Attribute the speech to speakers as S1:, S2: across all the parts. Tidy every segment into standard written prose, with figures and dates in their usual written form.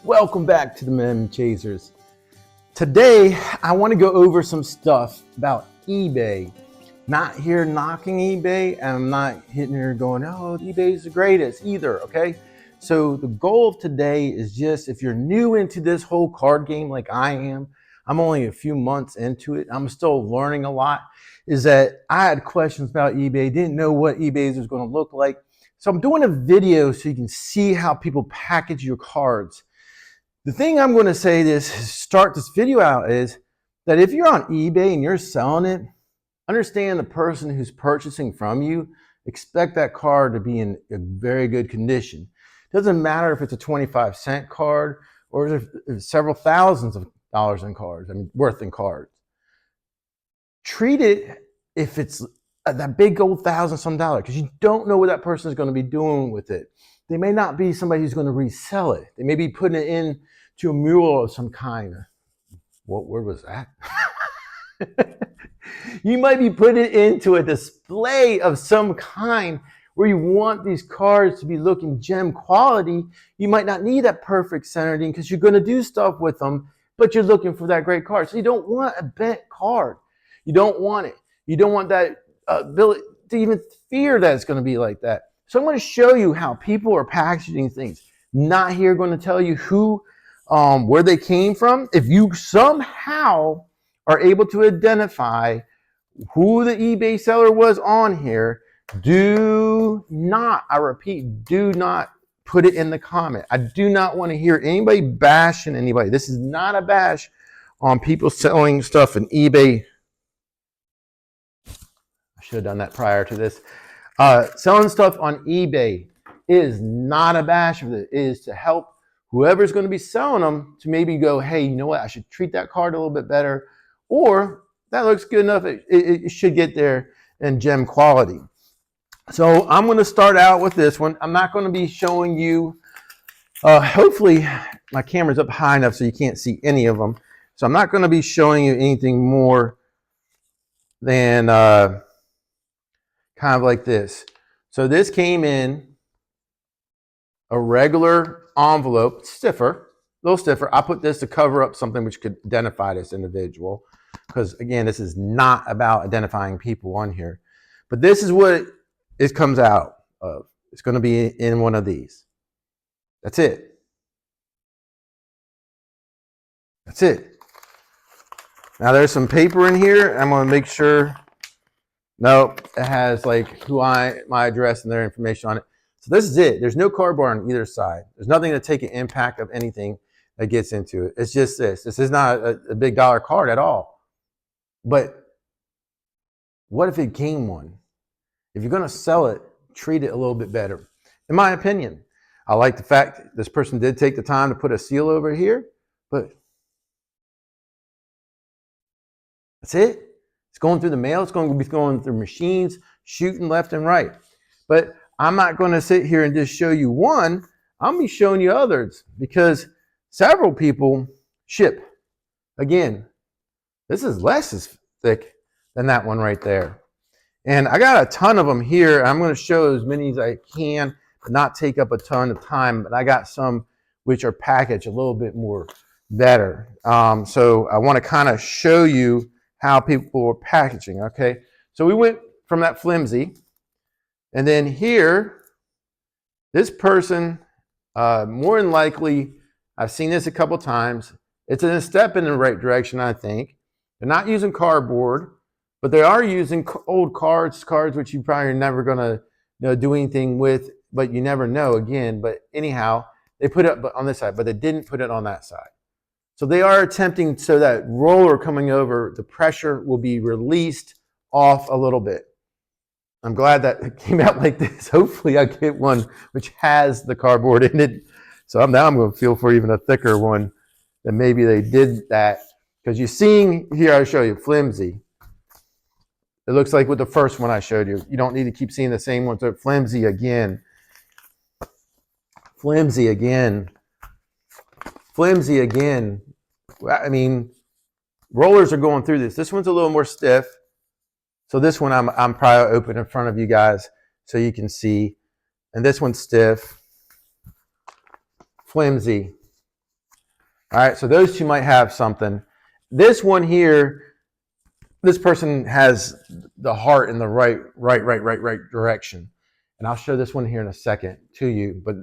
S1: Welcome back to the Mem Chasers. Today, I want to go over some stuff about eBay. Not here knocking eBay, and I'm not hitting here going, oh, eBay is the greatest either, okay? So the goal of today is just, if you're new into this whole card game like I am, I'm only a few months into it, I'm still learning a lot, is that I had questions about eBay, didn't know what eBay was going to look like. So I'm doing a video so you can see how people package your cards. The thing I'm going to say start this video out is that if you're on eBay and you're selling it, understand the person who's purchasing from you, expect that card to be in a very good condition. It doesn't matter if it's a 25-cent card or if there's several thousands of dollars in cards, worth in cards. Treat it if it's that big old $1,000-some dollar, because you don't know what that person is going to be doing with it. They may not be somebody who's going to resell it. They may be putting it in to a mural of some kind. What word was that? You might be putting it into a display of some kind where you want these cards to be looking gem quality. You might not need that perfect centering because you're going to do stuff with them, but you're looking for that great card. So you don't want a bent card. You don't want it. You don't want that ability to even fear that it's going to be like that. So I'm going to show you how people are packaging things. Not here going to tell you where they came from. If you somehow are able to identify who the eBay seller was on here, do not, I repeat, do not put it in the comment. I do not want to hear anybody bashing anybody. This is not a bash on people selling stuff in eBay. I should have done that prior to this. Selling stuff on eBay is not a bash of it. It is to help whoever's going to be selling them to maybe go, hey, you know what? I should treat that card a little bit better. Or that looks good enough. It should get there in gem quality. So I'm going to start out with this one. I'm not going to be showing you, hopefully my camera's up high enough so you can't see any of them. So I'm not going to be showing you anything more than kind of like this. So this came in a regular envelope, a little stiffer. I put this to cover up something which could identify this individual, because again, this is not about identifying people on here. But this is what it comes out of. It's going to be in one of these. That's it. That's it. Now there's some paper in here. I'm going to make sure. No, it has like my address and their information on it. So this is it. There's no cardboard on either side. There's nothing to take an impact of anything that gets into it. It's just this. This is not a big dollar card at all. But what if it came one? If you're going to sell it, treat it a little bit better. In my opinion, I like the fact that this person did take the time to put a seal over here, but that's it. It's going through the mail. It's going to be going through machines, shooting left and right. But I'm not going to sit here and just show you one. I'm going to be showing you others because several people ship. Again, this is less as thick than that one right there. And I got a ton of them here. I'm going to show as many as I can, but not take up a ton of time. But I got some which are packaged a little bit more better. So I want to kind of show you how people are packaging, okay? So we went from that flimsy. And then here, this person, more than likely, I've seen this a couple times. It's a step in the right direction, I think. They're not using cardboard, but they are using old cards which you probably are never going to do anything with, but you never know again. But anyhow, they put it on this side, but they didn't put it on that side. So they are attempting so that roller coming over, the pressure will be released off a little bit. I'm glad that it came out like this. Hopefully I get one which has the cardboard in it. So now I'm going to feel for even a thicker one that maybe they did that. Because you're seeing here, I'll show you, flimsy. It looks like with the first one I showed you. You don't need to keep seeing the same one. So flimsy again. Flimsy again. Flimsy again. I mean, rollers are going through this. This one's a little more stiff. So this one I'm probably open in front of you guys so you can see. And this one's stiff, flimsy. All right, so those two might have something. This one here, this person has the heart in the right direction. And I'll show this one here in a second to you. But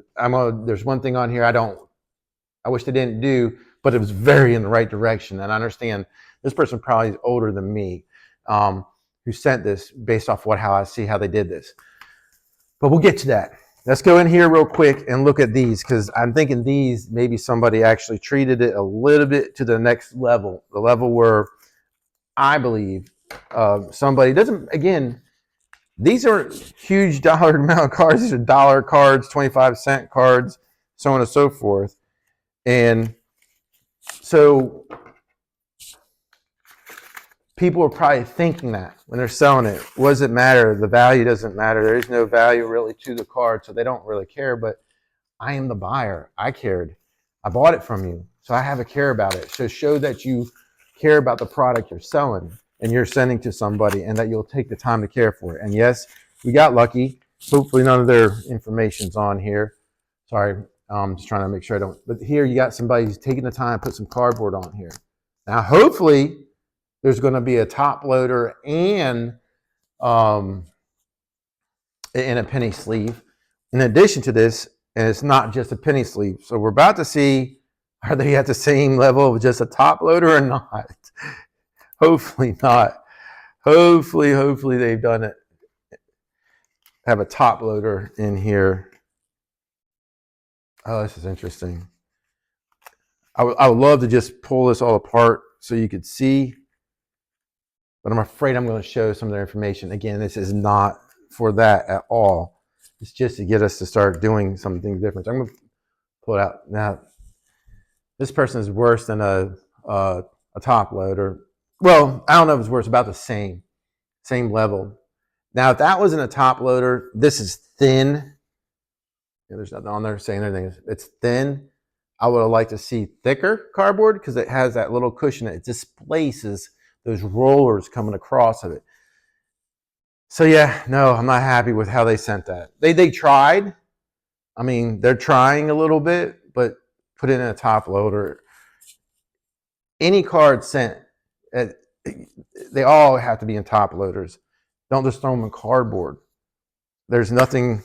S1: there's one thing on here I wish they didn't do, but it was very in the right direction. And I understand this person probably is older than me, who sent this based off how I see how they did this. But we'll get to that. Let's go in here real quick and look at these, because I'm thinking these, maybe somebody actually treated it a little bit to the next level, the level where I believe somebody doesn't, again, these are huge dollar amount cards. These are dollar cards, 25-cent cards, so on and so forth. And so people are probably thinking that when they're selling it. What does it matter? The value doesn't matter. There is no value really to the card, so they don't really care. But I am the buyer. I cared. I bought it from you, so I have a care about it. So show that you care about the product you're selling and you're sending to somebody, and that you'll take the time to care for it. And yes, we got lucky. Hopefully none of their information's on here. Sorry, I'm just trying to make sure I don't. But here you got somebody who's taking the time to put some cardboard on here. Now, hopefully, there's going to be a top loader and a penny sleeve in addition to this, and it's not just a penny sleeve. So we're about to see, are they at the same level of just a top loader or not? Hopefully not. Hopefully they've done it. Have a top loader in here. Oh, this is interesting. I would love to just pull this all apart so you could see, but I'm afraid I'm going to show some of their information. Again, this is not for that at all. It's just to get us to start doing something different. So I'm going to pull it out. Now, this person is worse than a top loader. Well, I don't know if it's worse, about the same level. Now, if that wasn't a top loader, this is thin. There's nothing on there saying anything. It's thin. I would have liked to see thicker cardboard because it has that little cushion. It displaces those rollers coming across of it. So yeah, no, I'm not happy with how they sent that. They tried. I mean, they're trying a little bit, but put it in a top loader. Any card sent, they all have to be in top loaders. Don't just throw them in cardboard. There's nothing.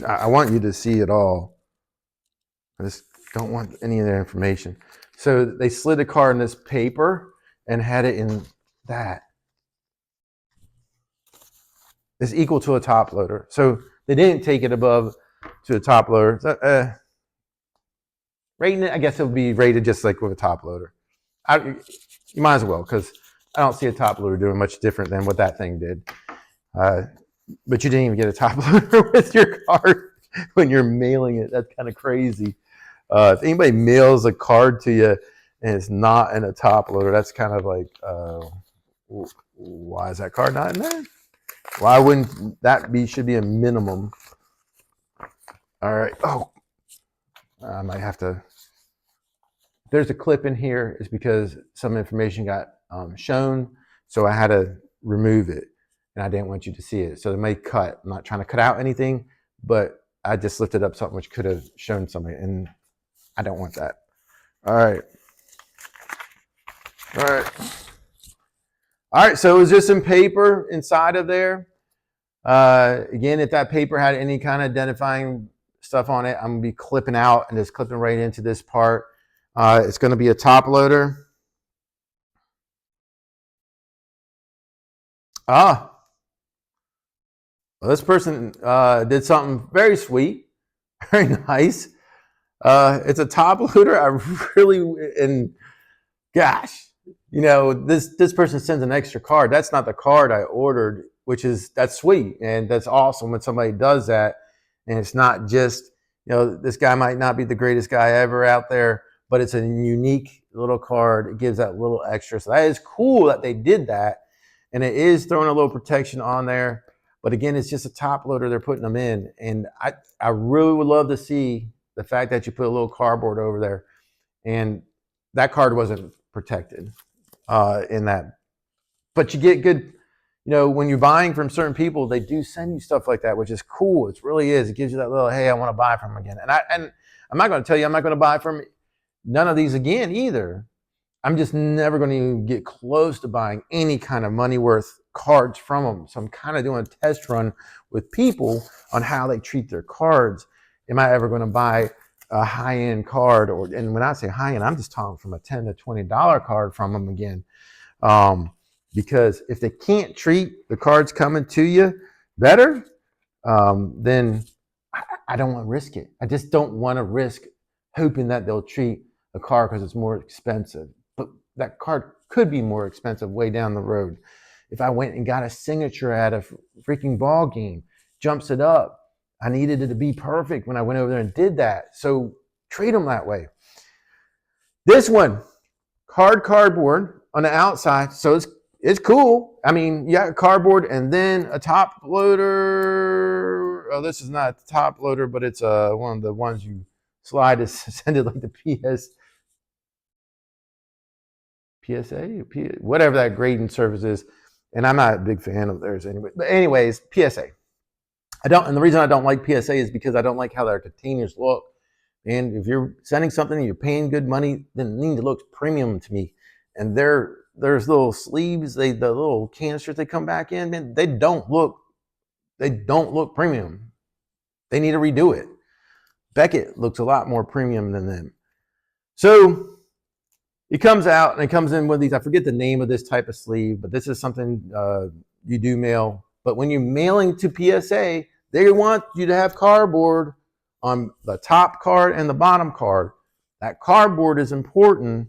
S1: I want you to see it all. I just don't want any of their information. So they slid a card in this paper and had it in that. It's equal to a top loader. So they didn't take it above to a top loader. Rating it, I guess it would be rated just like with a top loader. You might as well, because I don't see a top loader doing much different than what that thing did. But you didn't even get a top loader with your card when you're mailing it. That's kind of crazy. If anybody mails a card to you and it's not in a top loader, that's kind of like, why is that card not in there? Why wouldn't that should be a minimum? All right. Oh, I might have to. There's a clip in here. It's because some information got shown, so I had to remove it, and I didn't want you to see it. So it may cut. I'm not trying to cut out anything, but I just lifted up something which could have shown something, and I don't want that. All right. So it was just some paper inside of there. Again, if that paper had any kind of identifying stuff on it, I'm going to be clipping out and just clipping right into this part. It's going to be a top loader. Well, this person did something very sweet, very nice. It's a top loader. And gosh, this person sends an extra card. That's not the card I ordered, that's sweet. And that's awesome when somebody does that. And it's not just, this guy might not be the greatest guy ever out there, but it's a unique little card. It gives that little extra. So that is cool that they did that. And it is throwing a little protection on there. But again, it's just a top loader they're putting them in. And I really would love to see the fact that you put a little cardboard over there. And that card wasn't protected in that. But you get good, you know, when you're buying from certain people, they do send you stuff like that, which is cool. It really is. It gives you that little, hey, I want to buy from them again. And I'm not going to tell you I'm not going to buy from none of these again either. I'm just never going to get close to buying any kind of money worth cards from them. So I'm kind of doing a test run with people on how they treat their cards. Am I ever going to buy a high-end card? And when I say high-end, I'm just talking from a $10 to $20 card from them again. Because if they can't treat the cards coming to you better, then I don't want to risk it. I just don't want to risk hoping that they'll treat a card because it's more expensive. But that card could be more expensive way down the road. If I went and got a signature at a freaking ball game, jumps it up. I needed it to be perfect when I went over there and did that. So treat them that way. This one, cardboard on the outside. So it's cool. I mean, you got cardboard and then a top loader. Oh, this is not a top loader, but it's one of the ones you slide to send it like the PSA, whatever that grading service is. And I'm not a big fan of theirs anyway. But anyways, PSA. And the reason I don't like PSA is because I don't like how their containers look. And if you're sending something and you're paying good money, then it needs to look premium to me. And there's little sleeves, the little canisters they come back in, man, they don't look premium. They need to redo it. Beckett looks a lot more premium than them. So it comes out and it comes in with these, I forget the name of this type of sleeve, but this is something you do mail. But when you're mailing to PSA, they want you to have cardboard on the top card and the bottom card. That cardboard is important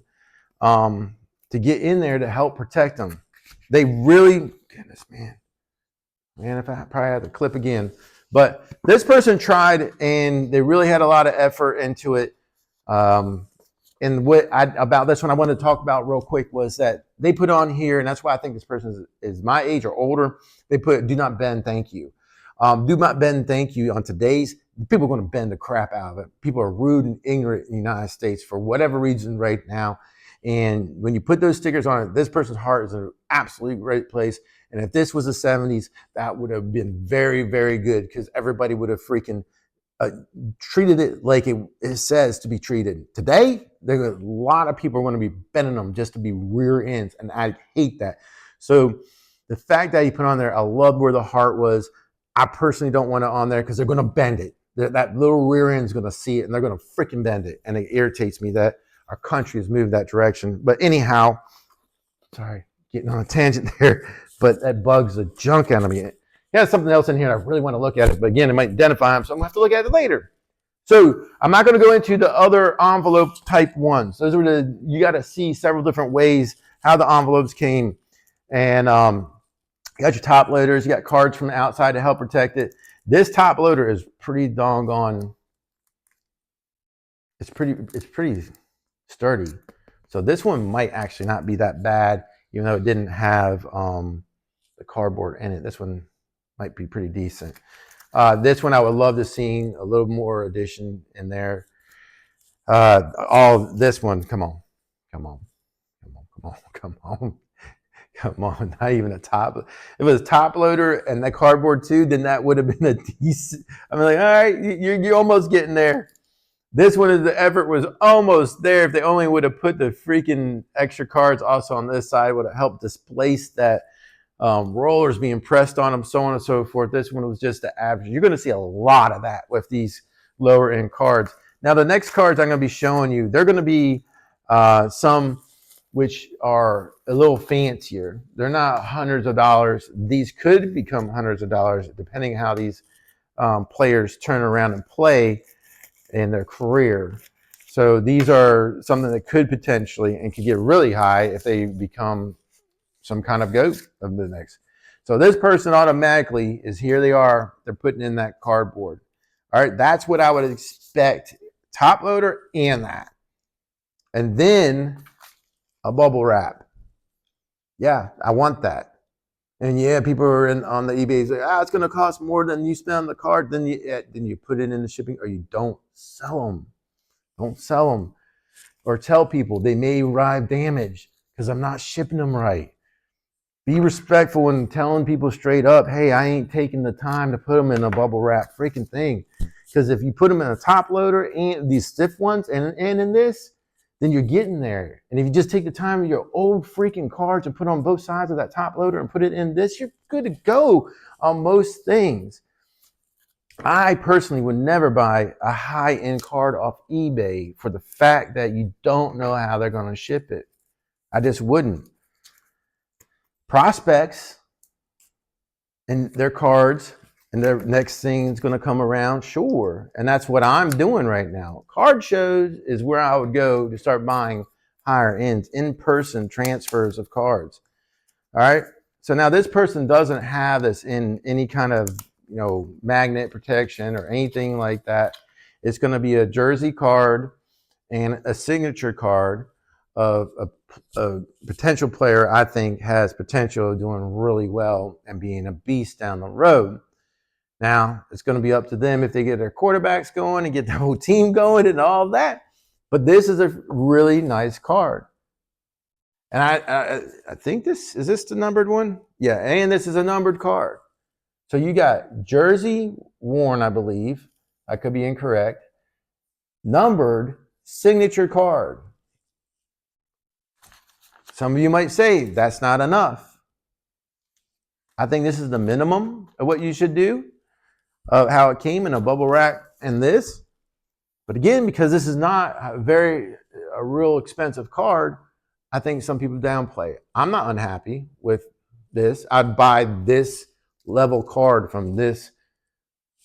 S1: to get in there to help protect them. They really, goodness, man, if I probably had to clip again. But this person tried and they really had a lot of effort into it. And about this one I wanted to talk about real quick was that they put on here, and that's why I think this person is my age or older, they put do not bend, thank you. Do not bend, thank you on today's, people are going to bend the crap out of it. People are rude and ignorant in the United States for whatever reason right now. And when you put those stickers on it, this person's heart is in an absolutely great place. And if this was the 70s, that would have been very, very good because everybody would have freaking treated it like it says to be treated. Today, there are a lot of people are going to be bending them just to be rear ends, and I hate that. So the fact that you put on there, I love where the heart was. I personally don't want it on there because they're going to bend it. That little rear end is going to see it, and they're going to freaking bend it, and it irritates me that our country has moved that direction. But anyhow, sorry, getting on a tangent there, but that bugs the junk out of me. There's something else in here, and I really want to look at it, but again, it might identify them, so I'm going to have to look at it later. So I'm not going to go into the other envelope type ones. Those are you got to see several different ways how the envelopes came. And you got your top loaders, you got cards from the outside to help protect it. This top loader is pretty doggone, it's pretty sturdy. So this one might actually not be that bad, even though it didn't have the cardboard in it. This one might be pretty decent. This one I would love to see a little more addition in there. This one, come on, not even a top. If it was a top loader and the cardboard too, then that would have been a decent. I'm like, all right, you're almost getting there. This one, the effort was almost there. If they only would have put the freaking extra cards also on this side, would have helped displace that rollers being pressed on them, so on and so forth. This one was just the average. You're going to see a lot of that with these lower end cards. Now, the next cards I'm going to be showing you, they're going to be some which are a little fancier. They're not hundreds of dollars. These could become hundreds of dollars depending how these players turn around and play in their career. So these are something that could potentially and could get really high if they become some kind of GOAT of the next. So this person automatically is, here they are, they're putting in that cardboard. All right, that's what I would expect. Top loader and that. And then a bubble wrap. Yeah, I want that. And yeah, people are on the eBay say, it's going to cost more than you spend on the card. Then you put it in the shipping, or you don't sell them. Don't sell them. Or tell people they may arrive damaged because I'm not shipping them right. Be respectful and telling people straight up, hey, I ain't taking the time to put them in a bubble wrap freaking thing. Because if you put them in a top loader and these stiff ones and in this, then you're getting there. And if you just take the time of your old freaking cards and put on both sides of that top loader and put it in this, you're good to go on most things. I personally would never buy a high-end card off eBay for the fact that you don't know how they're going to ship it. I just wouldn't. Prospects and their cards and their next thing is going to come around, sure. And that's what I'm doing right now. Card shows is where I would go to start buying higher ends, in-person transfers of cards. All right. So now this person doesn't have this in any kind of, magnet protection or anything like that. It's going to be a jersey card and a signature card of a potential player I think has potential of doing really well and being a beast down the road. Now, it's going to be up to them if they get their quarterbacks going and get the whole team going and all that. But this is a really nice card. And I think is this the numbered one? Yeah, and this is a numbered card. So you got jersey worn, I believe. I could be incorrect. Numbered signature card. Some of you might say that's not enough. I think this is the minimum of what you should do, of how it came in a bubble wrap and this. But again, because this is not a real expensive card, I think some people downplay it. I'm not unhappy with this. I'd buy this level card from this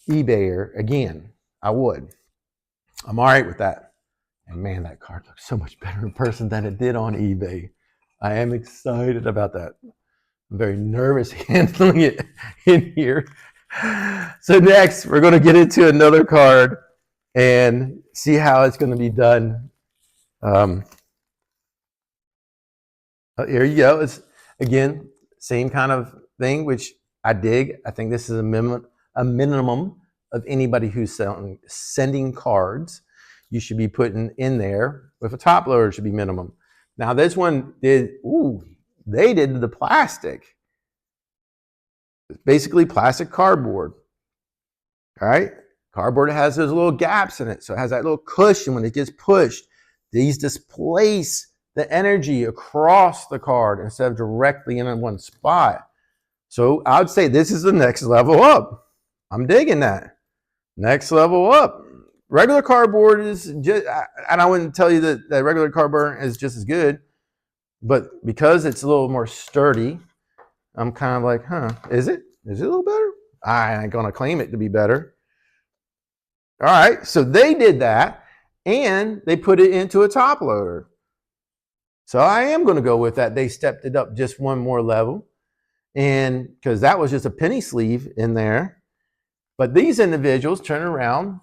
S1: eBayer again. I would. I'm all right with that. And man, that card looks so much better in person than it did on eBay. I am excited about that. I'm very nervous handling it in here. So next, we're going to get into another card and see how it's going to be done. Here you go. It's, again, same kind of thing, which I dig. I think this is a minimum of anybody who's sending cards. You should be putting in there with a top loader should be minimum. Now this one they did the plastic. It's basically plastic cardboard. All right. Cardboard has those little gaps in it. So it has that little cushion when it gets pushed. These displace the energy across the card instead of directly in one spot. So I would say this is the next level up. I'm digging that. Next level up. Regular cardboard is just, and I wouldn't tell you that regular cardboard is just as good, but because it's a little more sturdy, I'm kind of like, is it? Is it a little better? I ain't gonna claim it to be better. All right, so they did that, and they put it into a top loader. So I am gonna go with that. They stepped it up just one more level, and because that was just a penny sleeve in there. But these individuals turn around,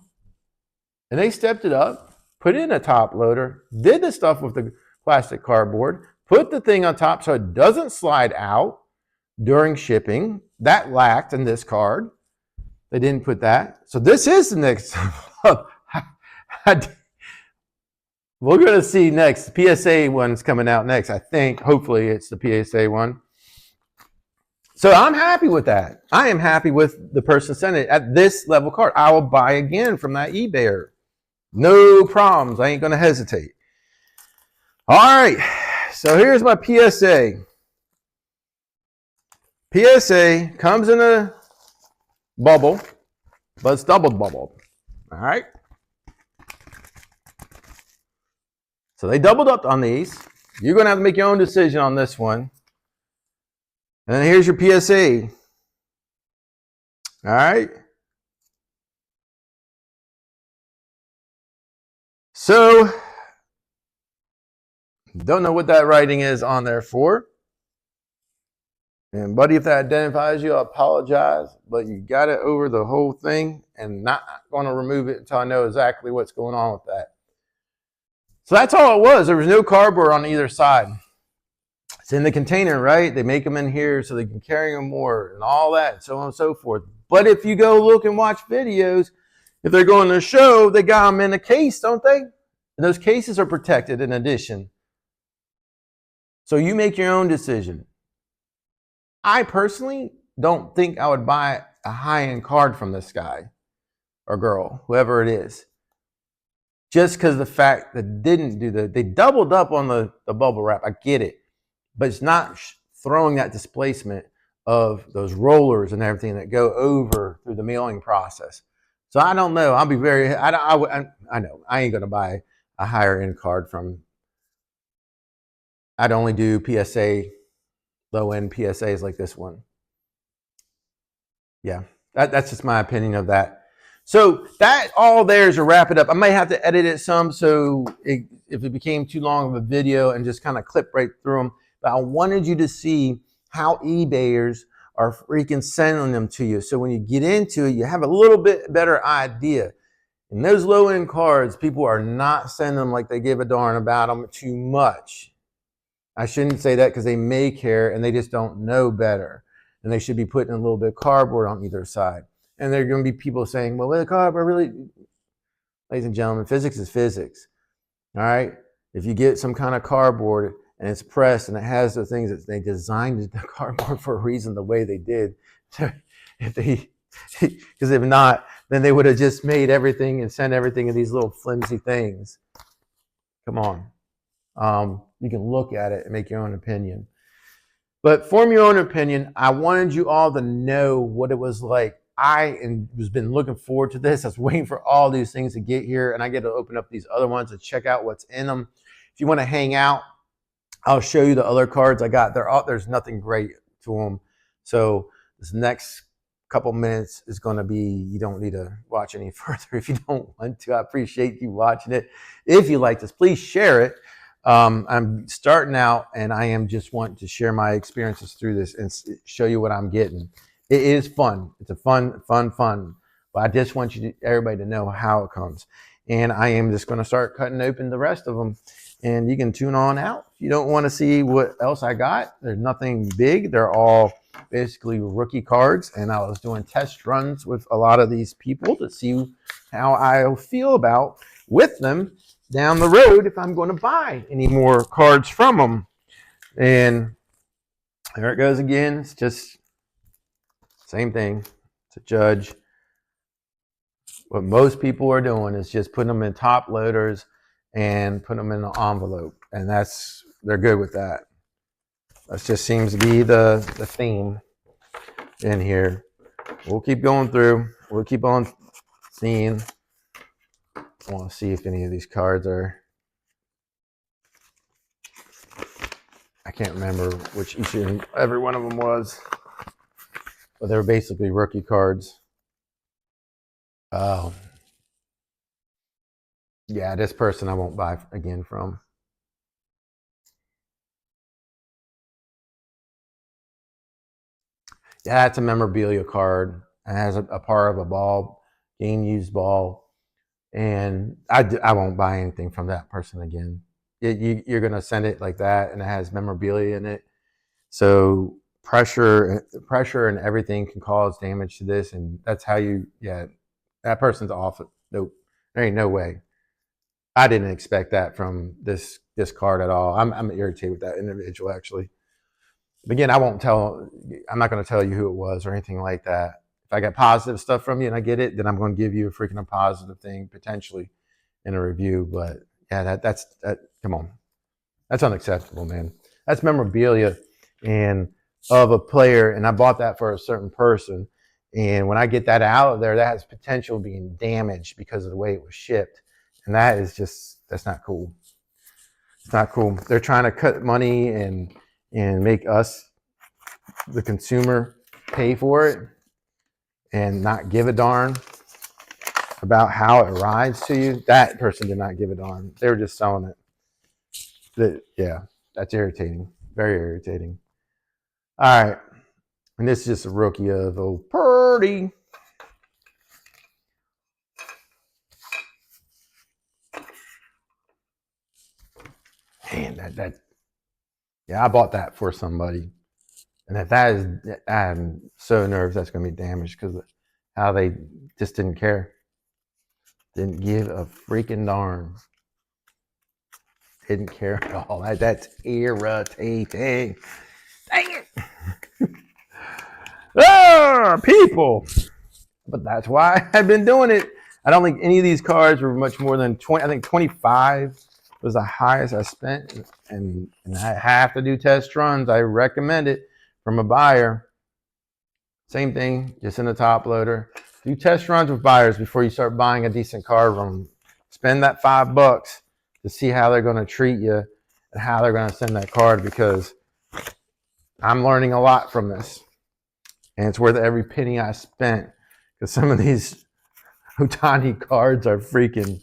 S1: and they stepped it up, put it in a top loader, did the stuff with the plastic cardboard, put the thing on top so it doesn't slide out during shipping. That lacked in this card. They didn't put that. So this is the next. We're going to see next. The PSA one's coming out next. I think, hopefully, it's the PSA one. So I'm happy with that. I am happy with the person sending it at this level card. I will buy again from that eBayer. No problems. I ain't going to hesitate. All right. So here's my PSA. PSA comes in a bubble, but it's double bubble. All right. So they doubled up on these. You're going to have to make your own decision on this one. And here's your PSA. All right. So, don't know what that writing is on there for. And buddy, if that identifies you, I apologize, but you got it over the whole thing and not going to remove it until I know exactly what's going on with that. So that's all it was. There was no cardboard on either side. It's in the container, right? They make them in here so they can carry them more and all that, and so on and so forth. But if you go look and watch videos, if they're going to show, they got them in a case, don't they? And those cases are protected in addition. So you make your own decision. I personally don't think I would buy a high-end card from this guy or girl, whoever it is, just because the fact that they doubled up on the bubble wrap. I get it, but it's not throwing that displacement of those rollers and everything that go over through the mailing process. So I don't know. I'll be very. I know I ain't gonna buy a higher end card from. I'd only do PSA, low end PSAs like this one. Yeah, that's just my opinion of that. So that all there is to wrap it up. I might have to edit it some, so if it became too long of a video and just kind of clip right through them. But I wanted you to see how eBayers are freaking sending them to you. So when you get into it, you have a little bit better idea. And those low-end cards, people are not sending them like they give a darn about them too much. I shouldn't say that because they may care and they just don't know better. And they should be putting a little bit of cardboard on either side. And there are going to be people saying, well, the cardboard really, ladies and gentlemen, physics is physics. All right? If you get some kind of cardboard and it's pressed and it has the things that they designed the cardboard for a reason the way they did, because if not, then they would have just made everything and sent everything in these little flimsy things. Come on. You can look at it and make your own opinion. But form your own opinion. I wanted you all to know what it was like. I was been looking forward to this. I was waiting for all these things to get here, and I get to open up these other ones and check out what's in them. If you want to hang out, I'll show you the other cards I got. There's nothing great to them. So this next couple minutes is going to be, you don't need to watch any further if you don't want to. I appreciate you watching it. If you like this, please share it. I'm starting out, and I am just wanting to share my experiences through this and show you what I'm getting. It is fun. It's a fun. But I just want everybody to know how it comes. And I am just going to start cutting open the rest of them. And you can tune on out. If you don't want to see what else I got, there's nothing big. They're all basically rookie cards. And I was doing test runs with a lot of these people to see how I feel about with them down the road if I'm going to buy any more cards from them. And there it goes again. It's just same thing. To judge, what most people are doing is just putting them in top loaders and putting them in an envelope, and they're good with that. That just seems to be the theme in here. We'll keep going through. We'll keep on seeing. I want to see if any of these cards are. I can't remember which each and every one of them was, but they were basically rookie cards. Oh, yeah, this person I won't buy again from. Yeah, it's a memorabilia card. It has a part of a ball, game used ball, and I won't buy anything from that person again. You're gonna send it like that, and it has memorabilia in it. So pressure and everything can cause damage to this, and that's how that person's off. Nope, there ain't no way. I didn't expect that from this card at all. I'm irritated with that individual actually. But again, I'm not going to tell you who it was or anything like that. If I get positive stuff from you and I get it, then I'm going to give you a positive thing potentially in a review. But yeah, that's come on. That's unacceptable, man. That's memorabilia and of a player, and I bought that for a certain person. And when I get that out of there, that has potential being damaged because of the way it was shipped. And that's not cool. It's not cool. They're trying to cut money and make us, the consumer, pay for it and not give a darn about how it arrives to you. That person did not give a darn. They were just selling it. Yeah, that's irritating. Very irritating. All right. And this is just a rookie of old Purdy. Man, yeah, I bought that for somebody. And if that is, I'm so nervous that's going to be damaged because of how they just didn't care. Didn't give a freaking darn. Didn't care at all. That's irritating. Dang it. People. But that's why I've been doing it. I don't think any of these cars were much more than 20. I think 25 was the highest I spent. And I have to do test runs. I recommend it from a buyer. Same thing, just in the top loader. Do test runs with buyers before you start buying a decent car from them. Spend that $5 to see how they're going to treat you and how they're going to send that card, because I'm learning a lot from this. And it's worth every penny I spent, because some of these Otani cards are freaking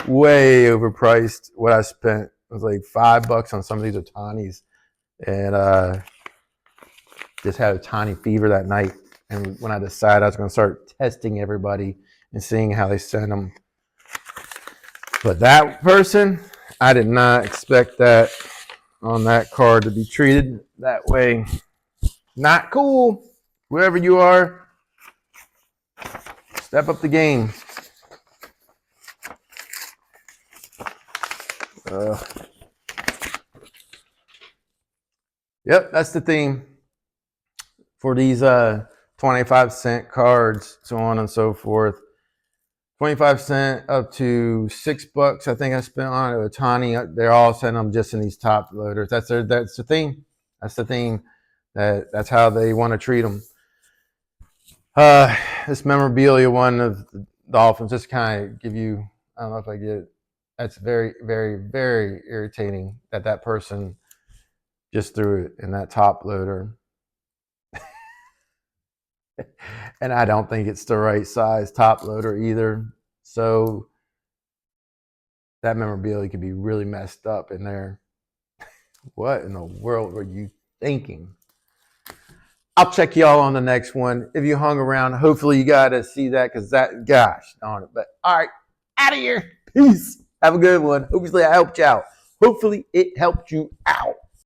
S1: way overpriced. What I spent was like $5 on some of these Otanis, and just had Otani fever that night. And when I decided I was going to start testing everybody and seeing how they send them. But that person, I did not expect that on that card to be treated that way. Not cool. Whoever you are, step up the game. Yep, that's the theme for these 25-cent cards, so on and so forth. 25 cents up to $6, I think I spent on it. Otani, they're all sending them just in these top loaders. That's the theme. That's the theme. That's how they want to treat them. This memorabilia one of the Dolphins, just kind of give you, I don't know if I get it. That's very, very, very irritating that person just threw it in that top loader. And I don't think it's the right size top loader either. So that memorabilia could be really messed up in there. What in the world were you thinking? I'll check y'all on the next one. If you hung around, hopefully you got to see that, because that, gosh darn it. But all right, out of here. Peace. Have a good one. Hopefully I helped you out. Hopefully it helped you out.